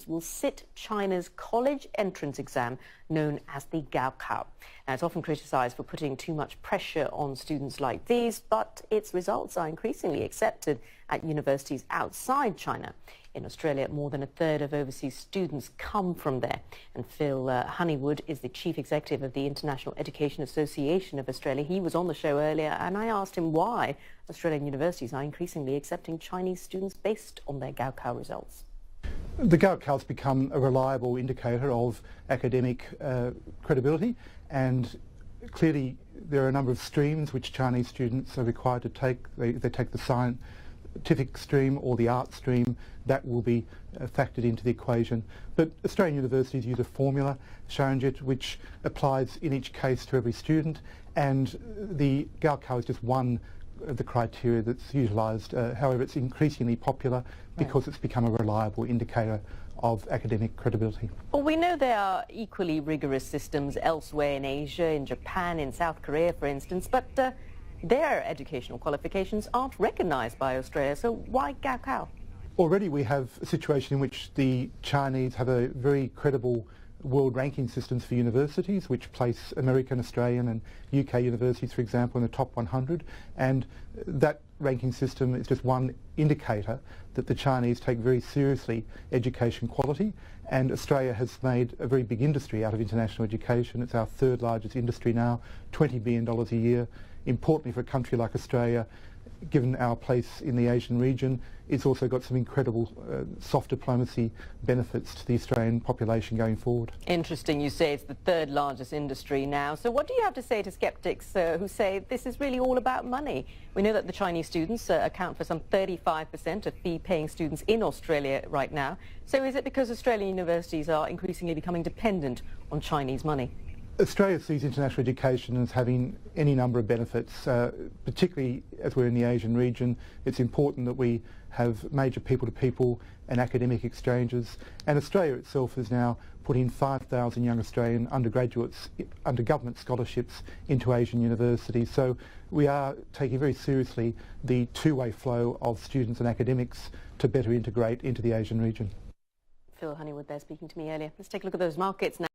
will sit China's college entrance exam known as the Gaokao. Now, it's often criticised for putting too much pressure on students like these, but its results are increasingly accepted at universities outside China. In Australia, more than a third of overseas students come from there. And Phil Honeywood is the chief executive of the International Education Association of Australia. He was on the show earlier, and I asked him why Australian universities are increasingly accepting Chinese students based on their Gaokao results. The Gaokao has become a reliable indicator of academic credibility, and clearly there are a number of streams which Chinese students are required to take. They take the scientific stream or the art stream. That will be factored into the equation. But Australian universities use a formula, Sharanjit, which applies in each case to every student, and the Gaokao is just one of the criteria that's utilised. However, it's increasingly popular because it's become a reliable indicator of academic credibility. Well, we know there are equally rigorous systems elsewhere in Asia, in Japan, in South Korea, for instance, but their educational qualifications aren't recognised by Australia, so why Gaokao? Already we have a situation in which the Chinese have a very credible world ranking systems for universities, which place American, Australian and UK universities, for example, in the top 100, and that ranking system is just one indicator that the Chinese take very seriously education quality, and Australia has made a very big industry out of international education. It's our third largest industry now, $20 billion a year. Importantly for a country like Australia, given our place in the Asian region, it's also got some incredible soft diplomacy benefits to the Australian population going forward. Interesting, you say it's the third largest industry now. So what do you have to say to sceptics who say this is really all about money? We know that the Chinese students account for some 35% of fee-paying students in Australia right now. So is it because Australian universities are increasingly becoming dependent on Chinese money? Australia sees international education as having any number of benefits, particularly as we're in the Asian region. It's important that we have major people-to-people and academic exchanges, and Australia itself is now putting 5,000 young Australian undergraduates under government scholarships into Asian universities. So we are taking very seriously the two-way flow of students and academics to better integrate into the Asian region. Phil Honeywood there speaking to me earlier. Let's take a look at those markets now.